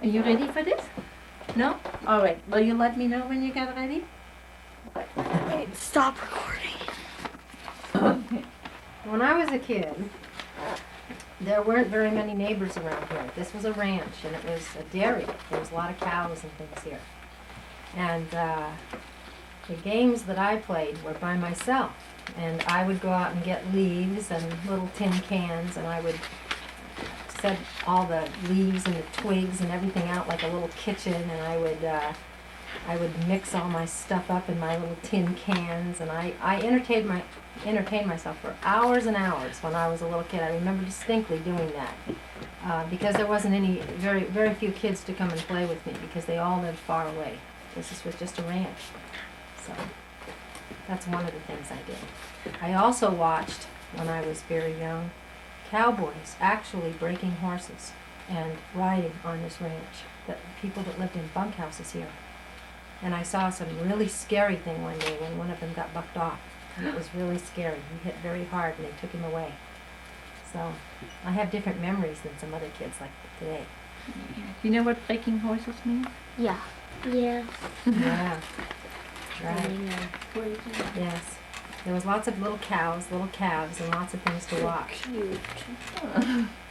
Are you ready for this? No? All right. Will you let me know when you get ready? Wait, stop recording. Okay. When I was a kid, there weren't very many neighbors around here. This was a ranch, and it was a dairy. There was a lot of cows and things here. And the games that I played were by myself. And I would go out and get leaves and little tin cans, and I would set all the leaves and the twigs and everything out like a little kitchen, and I would mix all my stuff up in my little tin cans, and I entertained myself for hours and hours when I was a little kid. I remember distinctly doing that because there wasn't very few kids to come and play with me because they all lived far away. This was just a ranch, so that's one of the things I did. I also watched, when I was very young, cowboys actually breaking horses and riding on this ranch, the people that lived in bunkhouses here. And I saw some really scary thing one day when one of them got bucked off. And it was really scary. He hit very hard and they took him away. So I have different memories than some other kids like today. Do you know what breaking horses means? Yeah. Yeah. Yeah. Right. Breaking. Yes. There was lots of little cows, little calves, and lots of things to watch. Cute.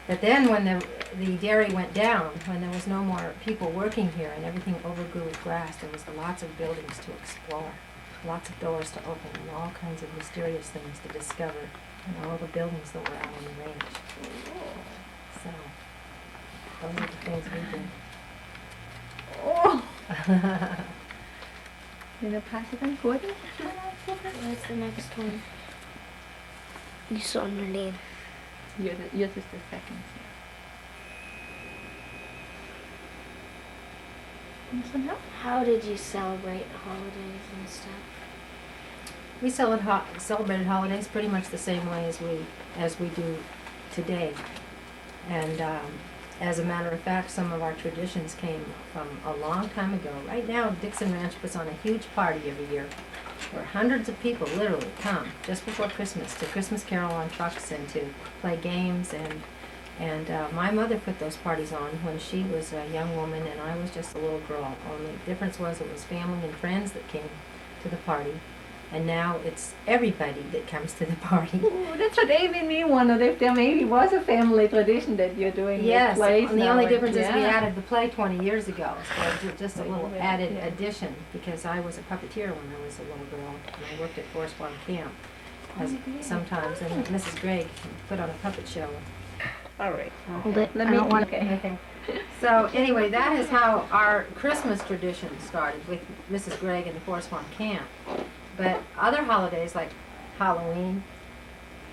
But then when the dairy went down, when there was no more people working here and everything overgrew with grass, there was lots of buildings to explore, lots of doors to open, and all kinds of mysterious things to discover, and all the buildings that were out on the range. So, those are the things we did. Oh! You know, pass it on, Gordon? What's the next one? You saw your name. Yours is the second. Want some help? How did you celebrate holidays and stuff? We celebrated holidays pretty much the same way as we do today. And as a matter of fact, some of our traditions came from a long time ago. Right now, Dixon Ranch puts on a huge party every year where hundreds of people literally come just before Christmas to Christmas carol on trucks and to play games. And my mother put those parties on when she was a young woman and I was just a little girl. Only the difference was it was family and friends that came to the party. And now it's everybody that comes to the party. Ooh, that's what Amy and me wondered if there maybe was a family tradition that you're doing Yes, with plays and the now, only and difference is we yeah. added the play 20 years ago, so just a little Yeah, added yeah. addition, because I was a puppeteer when I was a little girl, and I worked at Forest Farm Camp sometimes, and Mrs. Gregg put on a puppet show. All right. Hold it. Let I me. don't want Okay. So anyway, that is how our Christmas tradition started with Mrs. Gregg and the Forest Farm Camp. But other holidays like Halloween,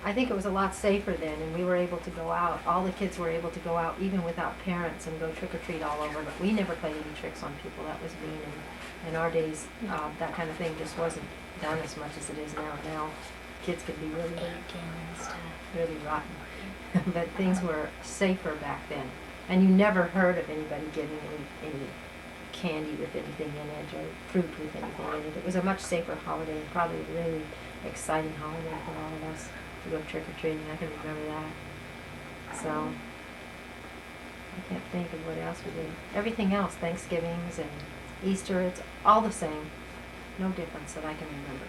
I think it was a lot safer then, and we were able to go out. All the kids were able to go out even without parents and go trick or treat all over. But we never played any tricks on people. That was mean. And in our days, that kind of thing just wasn't done as much as it is now. Now, kids could be really rotten. But things were safer back then, and you never heard of anybody getting any candy with anything in it or fruit with anything in it. It was a much safer holiday and probably a really exciting holiday for all of us to go trick-or-treating. I can remember that. So I can't think of what else we did. Everything else, Thanksgivings and Easter, it's all the same. No difference that I can remember.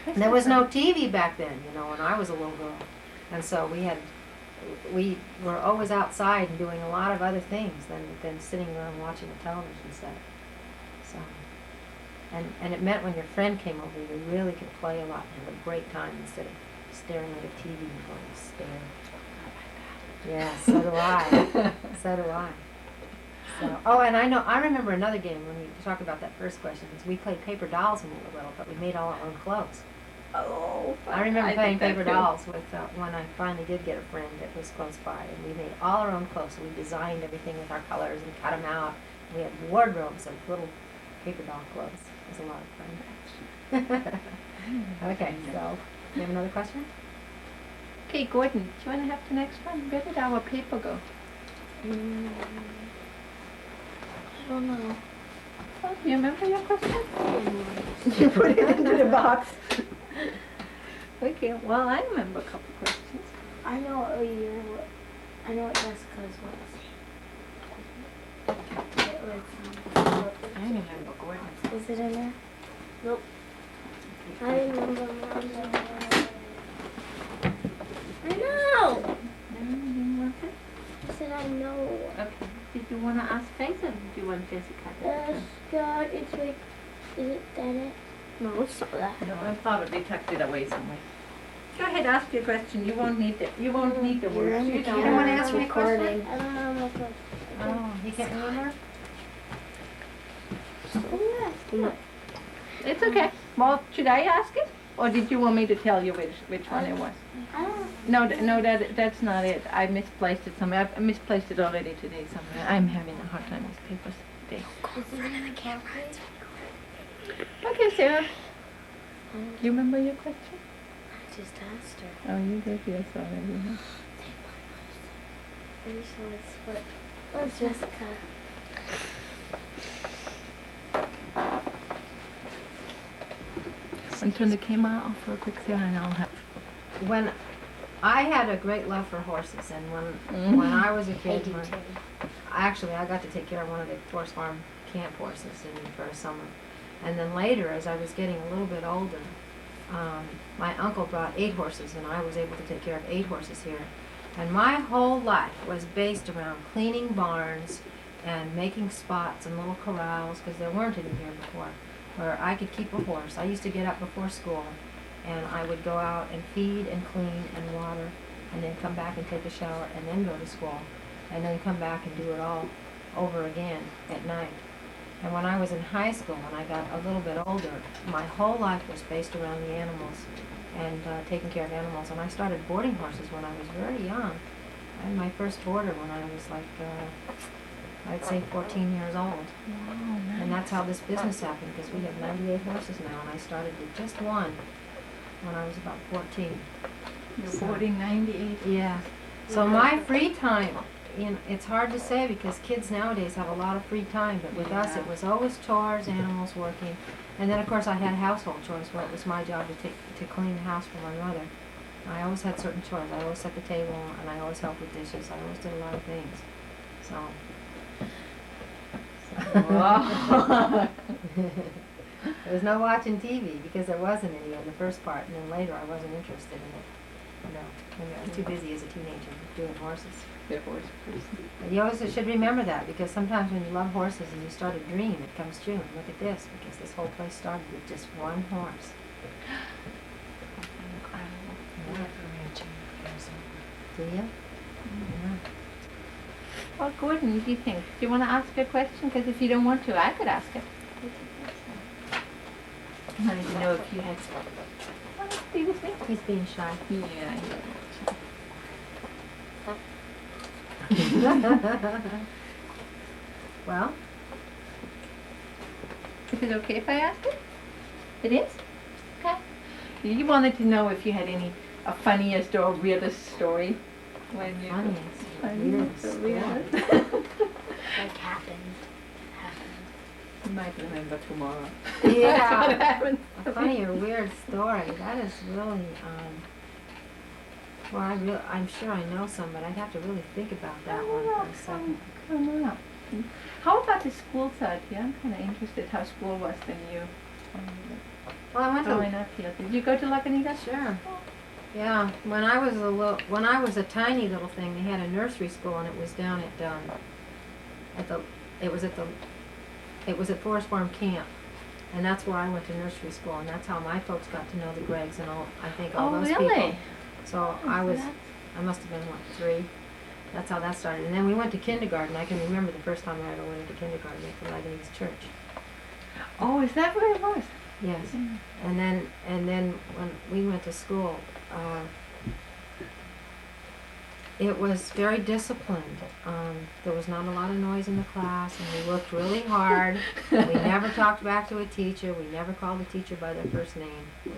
And there was no TV back then, you know, when I was a little girl. And so we were always outside and doing a lot of other things than sitting around watching a television set. So, and it meant when your friend came over, you really could play a lot and have a great time instead of staring at a TV and going to stare. Yeah, so do I. So do I. So, oh, and I remember another game when you talk about that first question, is we played paper dolls when we were little, but we made all our own clothes. Oh, I remember playing think paper that too. dolls with when I finally did get a friend that was close by, and we made all our own clothes. So we designed everything with our colors and cut them out. We had wardrobes of little paper doll clothes. It was a lot of fun. Okay, so you have another question? Okay, Gordon, do you want to have the next one? Where did our paper go? I don't know. Oh, do you remember your question? You put it into the box. Okay, well, I remember a couple questions. I know what Jessica's was. I remember Gordon's. Is it in there? Nope. I remember Mom's. I know! No, you didn't want it? I said I know. Okay. Did you want to ask Faith or did you want Jessica to? Yes, God, it's like, is it that it? No, it's not that. No, I probably tucked it away somewhere. Go ahead, ask your question. You won't need it. You won't need the words. You don't want to answer my question? I don't know my question. Oh, you can't remember? No. It's okay. Well, should I ask it? Or did you want me to tell you which one it was? I don't No, no, that's not it. I misplaced it somewhere. I misplaced it already today somewhere. I'm having a hard time with papers today. Is it in the camera? Okay, Sarah. You remember your question? I just asked her. Oh, you did, yes, already. Huh? Pretty sure it's what? What's Jessica? And turn the camera off for a quick, Sarah, and I'll have. When I had a great love for horses, and when I was a kid, I got to take care of one of the Forest Farm camp horses for a summer. And then later, as I was getting a little bit older, my uncle brought 8 horses, and I was able to take care of 8 horses here. And my whole life was based around cleaning barns and making spots and little corrals, because there weren't any here before, where I could keep a horse. I used to get up before school, and I would go out and feed and clean and water, and then come back and take a shower, and then go to school, and then come back and do it all over again at night. And when I was in high school, when I got a little bit older, my whole life was based around the animals and taking care of animals. And I started boarding horses when I was very young. I had my first boarder when I was like, I'd say 14 years old. Wow, And that's how this business happened, because we have 98 horses now, and I started with just one when I was about 14. You're boarding 98. Yeah. So my free time, it's hard to say because kids nowadays have a lot of free time, but with us it was always chores, animals, working. And then of course I had household chores where it was my job to clean the house for my mother. I always had certain chores. I always set the table, and I always helped with dishes. I always did a lot of things. So. Wow. There was no watching TV because there wasn't any in the first part, and then later I wasn't interested in it. I was too busy as a teenager doing horses. The horse person. But you always should remember that, because sometimes when you love horses and you start a dream, it comes true. And look at this, because this whole place started with just one horse. Do you? Yeah. Well, Gordon, what do you think? Do you want to ask a question? Because if you don't want to, I could ask it. I wanted to know if you had some. Well, be with me. He's being shy. Yeah, Well, Is it okay if I ask it? It is? Okay. You wanted to know if you had a funniest or weirdest story when you... funniest, or weirdest, Like happened. You might remember tomorrow. Yeah. That's what happened. A funny or weird story. That is really, well, I'm sure I know some, but I'd have to really think about that one for a second. Come up. How about the school side here? I'm kind of interested how school was when you Well, I went growing to, up here. Did you go to Lagunitas? sure. Yeah, when I was a tiny little thing, they had a nursery school, and it was down it was at Forest Farm Camp. And that's where I went to nursery school, and that's how my folks got to know the Gregs and all those really? people. So I must have been, 3? That's how that started. And then we went to kindergarten. I can remember the first time I ever went into kindergarten at the Lagunitas Church. Oh, is that where it was? Yes. And then when we went to school, it was very disciplined. There was not a lot of noise in the class, and we worked really hard. We never talked back to a teacher. We never called a teacher by their first name. It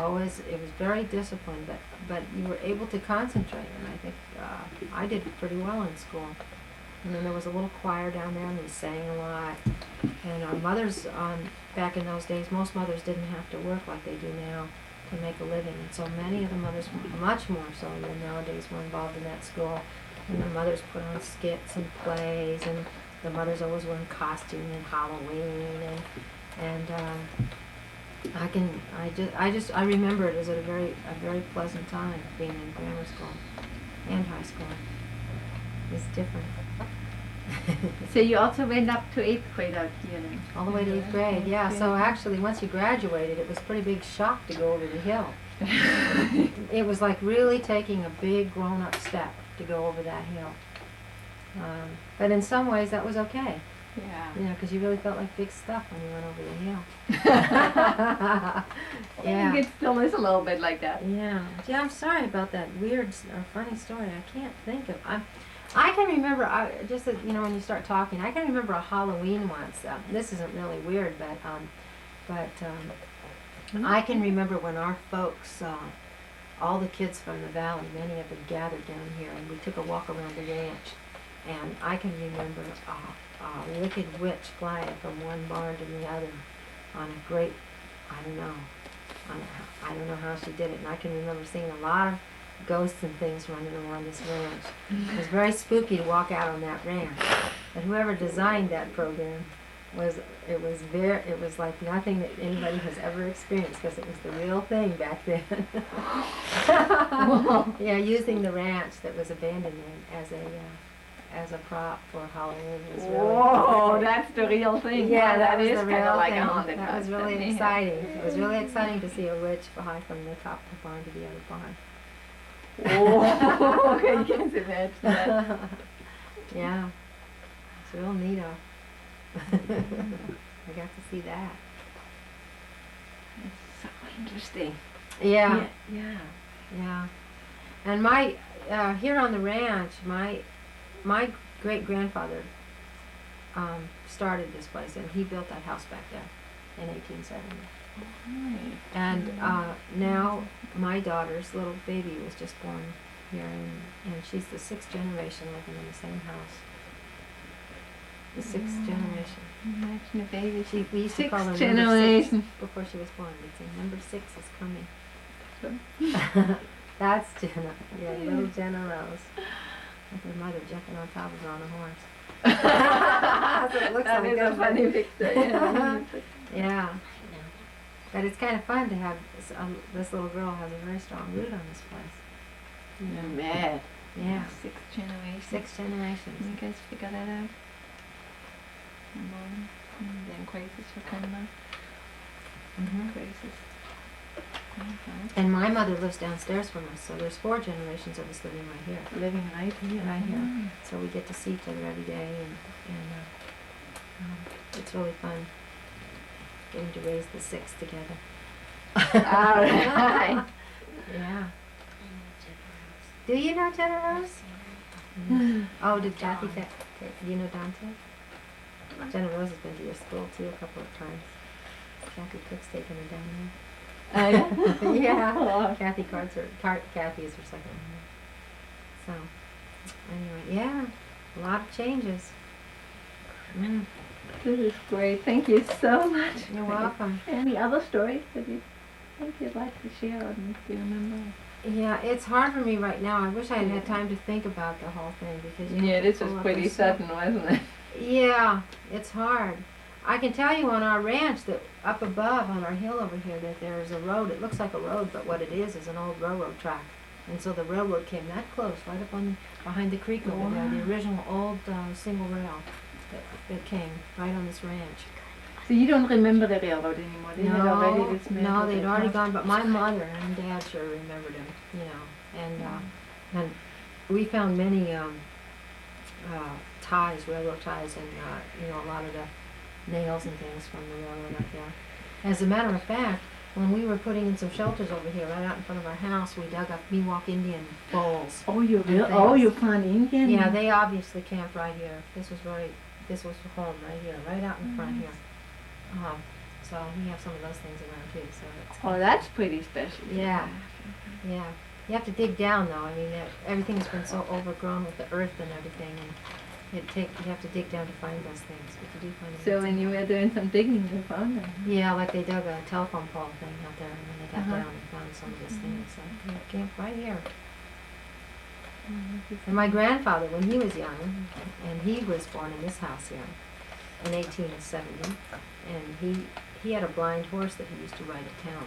was very disciplined, but you were able to concentrate, and I think I did pretty well in school. And then there was a little choir down there, and we sang a lot. And our mothers, back in those days, most mothers didn't have to work like they do now to make a living. And so many of the mothers, much more so than nowadays, were involved in that school. And the mothers put on skits and plays and the mothers always wearing costume and Halloween and I remember it as a very pleasant time being in grammar school and high school. It's different. So you also went up to 8th grade out here then? All the way to 8th grade, yeah. So actually, once you graduated, it was a pretty big shock to go over the hill. It was like really taking a big grown-up step to go over that hill. But in some ways, that was okay. Yeah. You know, because you really felt like big stuff when you went over the hill. I think it still is a little bit like that. Yeah. Gee, I'm sorry about that weird or funny story. I can't think of. I can remember. Just that, you know, when you start talking, I can remember a Halloween once. This isn't really weird, but I can remember when our folks, all the kids from the valley, many of them gathered down here, and we took a walk around the ranch. And I can remember a wicked witch flying from one barn to the other on a great, I don't know how she did it. And I can remember seeing a lot of ghosts and things running around this ranch. It was very spooky to walk out on that ranch. And whoever designed that program it was like nothing that anybody has ever experienced, because it was the real thing back then. Yeah, using the ranch that was abandoned as a prop for Halloween was really. Whoa, that's the real thing. Yeah, that is was the kind real of like thing. a haunted That house. was really then, yeah. exciting. It was really exciting to see a witch fly from the top of the barn to the other barn. Whoa, okay, you can't imagine that. Yeah, it's real neato. I got to see that. It's so interesting. Yeah, Yeah. yeah. And my here on the ranch, my great-grandfather started this place, and he built that house back there in 1870. Right. And now my daughter's little baby was just born here, and she's the 6th generation living in the same house. The 6th generation. Imagine a baby. We used to call her Sixth number 6 generation. before she was born. We'd say, number 6 is coming. That's Jenna. Yeah, little Jenna Rose. With her mother jumping on top of her on a horse. That's what it looks That like, is a doesn't funny it? picture. Yeah. Yeah. But it's kind of fun to have this little girl has a very strong root on this place. You're mad. Yeah. 6th generation. 6 generations. You guys figure that out? Morgen. Den crisis for Canada. Hmm. Crisis. Okay. And my mother lives downstairs from us, so there's 4 generations of us living right here. Living right here. Right here. So we get to see each other every day, and it's really fun getting to raise the 6 together. All right. Yeah. Do you know Jenna Rose? Oh, did Kathy? Do you know Dante? Jenna Rose has been to your school too a couple of times. Kathy Cook's taken her down there. Yeah. Kathy Kathy is her second name. So, anyway, yeah, a lot of changes. Mm. This is great. Thank you so much. You're welcome. Any other stories that you think you'd like to share or do you remember? Yeah, it's hard for me right now. I wish I had had time to think about the whole thing, because you Yeah, have to this was pull up pretty and stuff. sudden, wasn't it? Yeah, it's hard. I can tell you on our ranch that up above on our hill over here that there's a road. It looks like a road, but what it is an old railroad track. And so the railroad came that close, right up on behind the creek over there, the original old single rail that came right on this ranch. So you don't remember the railroad anymore? They had already dismantled No, they'd it, already huh? gone, but my mother and dad sure remembered him, you know. And we found many ties, railroad ties, and you know, a lot of the nails and things from the railroad up there. As a matter of fact, when we were putting in some shelters over here, right out in front of our house, we dug up Miwok Indian bowls. Oh, you and Oh, things. you found Indian? Yeah, they obviously camped right here. This was home right here, right out in front here. So we have some of those things around too. So it's Oh, that's pretty special. Yeah. Yeah. You have to dig down though. I mean, everything's been so overgrown with the earth and everything, and you have to dig down to find those things. But you do find them. So when you were doing some digging, you found them. Yeah, like they dug a telephone pole thing out there, and then they got Uh-huh. down and found some of these things. So they camped right here. And my grandfather, when he was young, and he was born in this house here in 1870, and he had a blind horse that he used to ride to town.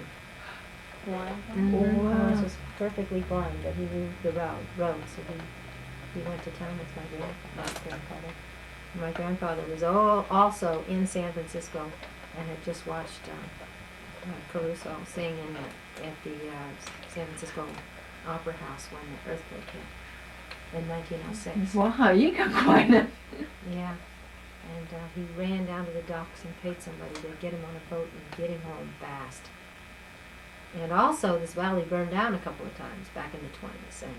Wow. The Wow. horse was perfectly blind, but he knew the road, so he went to town with my grandfather. And my grandfather was also in San Francisco and had just watched Caruso sing at the San Francisco Opera House when the earthquake hit in 1906. Wow, you got quite a... Yeah. And he ran down to the docks and paid somebody to get him on a boat and get him home fast. And also, this valley burned down a couple of times back in the 20s, and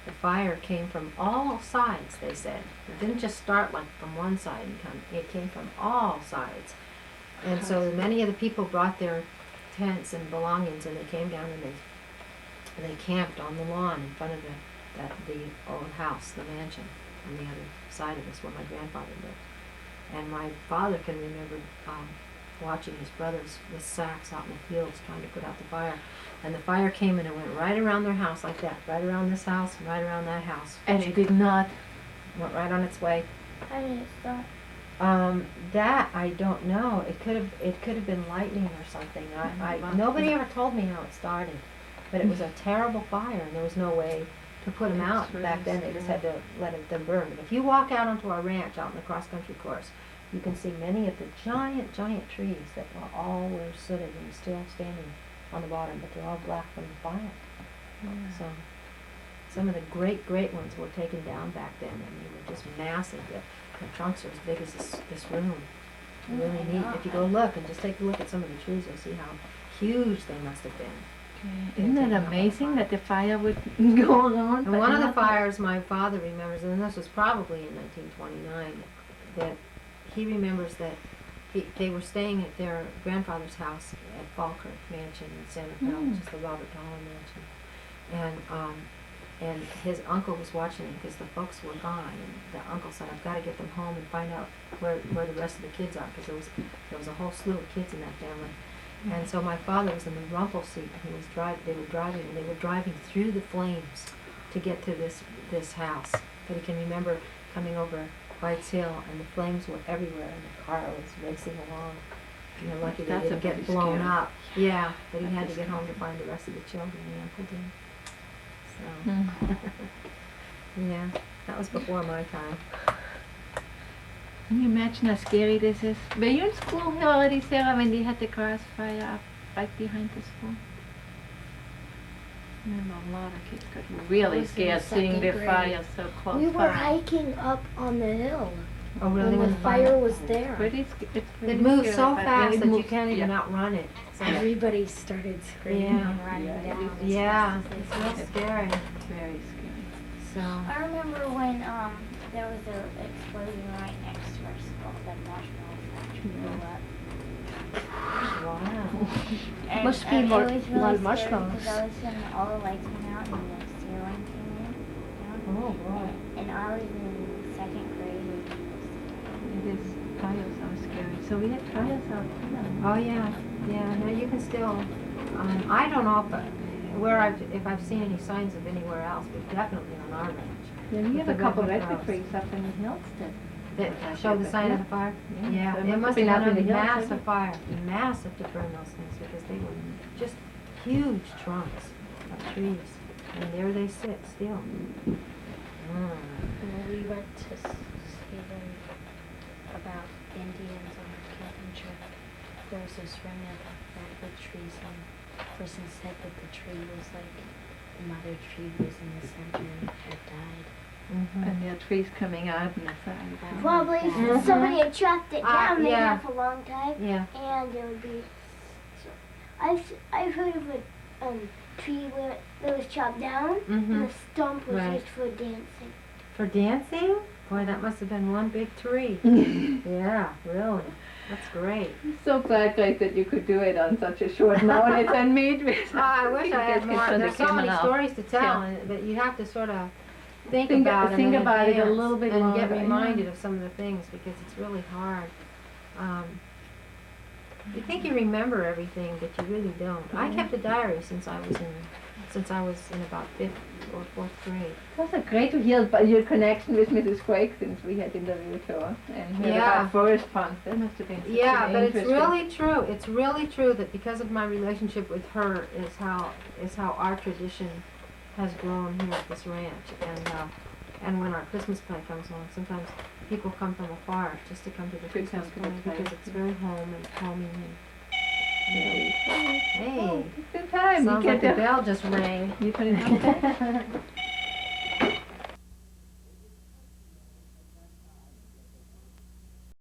the fire came from all sides, they said. It didn't just start like from one side and come, it came from all sides. And so many of the people brought their tents and belongings, and they came down and they camped on the lawn in front of the old house, the mansion, on the other side of us where my grandfather lived. And my father can remember watching his brothers with sacks out in the fields trying to put out the fire. And the fire came and it went right around their house like that, right around this house, and right around that house. And it did not... Went right on its way. How did it start? That I don't know. It could have been lightning or something. Nobody ever told me how it started, but it was a terrible fire, and there was no way to put them out That's back then. They really just had to let them burn. But if you walk out onto our ranch out in the cross country course, you can see many of the giant trees that were sooted and still standing on the bottom, but they're all black from the fire. So some of the great ones were taken down back then, and they were just massive. The trunks are as big as this room. Really neat. If you go look and just take a look at some of the trees, you'll see how huge they must have been. Isn't it amazing that the fire would go on? And one of the fires my father remembers, and this was probably in 1929, that he remembers that they were staying at their grandfather's house at Falkirk Mansion in Santa Fe, which is the Robert Dollar Mansion. And his uncle was watching him because the folks were gone, and the uncle said, "I've got to get them home and find out where the rest of the kids are," because there was a whole slew of kids in that family. And so my father was in the rumple seat, and they were driving through the flames to get to this house. But he can remember coming over White's Hill, and the flames were everywhere, and the car was racing along. And they're lucky they That's didn't a get bit blown scary. up. Yeah, but he That had to is get home to scary. find the rest of the children. The uncle did. So, Mm. yeah, that was before my time. Can you imagine how scary this is? Were you in school here already, Sarah, when they had the crossfire up right behind the school? I remember a lot of kids got really was in scared seeing the second grade. fire so close We were by. hiking up on the hill Oh, really? when the fire was there. Pretty it's pretty It moves scary, so but fast it that you moves- can't even yeah. outrun it. So, Everybody started screaming Yeah. and running Yeah, it down. is- as yeah, fast as it's they real could. scary. Very scary. So, I remember when there was an explosion right next to our school, that marshmallow factory blew up. wow. And, Must be it lot- was lot really of marshmallows. Because all of a sudden all the lights went out and the ceiling came in. Oh, boy. And I was in second grade. It is, fires are scary. So we had fires out here. Oh, yeah. Yeah, no, you can still, I don't know if I've seen any signs of anywhere else, but definitely on our ranch. Yeah, we have a The couple redwood redwood groves. trees up in the hills that That show the sign of the fire? Yeah. Yeah, So it must must have have been up been in a the hills, massive fire, massive to burn those things, because they were just huge trunks of trees. And there they sit still. When we went to see them about Indians on the camping trip, there was this ring of redwood trees, and the person said that the tree was like, the mother tree was in the center and had died. and there are trees coming out and the side. Probably Mhm. somebody had chopped it down maybe yeah. for a long time, Yeah. and it would be. So, I've heard of a tree where it was chopped down, and Mm-hmm. the stump was Right. used for dancing. For dancing? Boy, that must have been one big tree. Yeah, really. That's great. So glad, Grace, that you could do it on such a short notice and meet with. Oh, I wish I had more. There's so many stories to tell, Yeah. and, but you have to sort of think Think- about it think in about it a advance little bit and get longer, yeah. reminded of some of the things, because it's really hard. You think you remember everything, but you really don't. I kept a diary since I was in about or fourth grade. It was great to hear about your connection with Mrs. Quake since we had interviewed her and heard Yeah. about forest ponds. That must have been such Yeah, an but it's interesting- really true. It's really true that because of my relationship with her is how our tradition has grown here at this ranch. And when our Christmas play comes on, sometimes people come from afar just to come to the To come Christmas to the play play. because it's very home and homey and Very cool. hey, Good time. sounds you like get the bell just rang. You put it on there?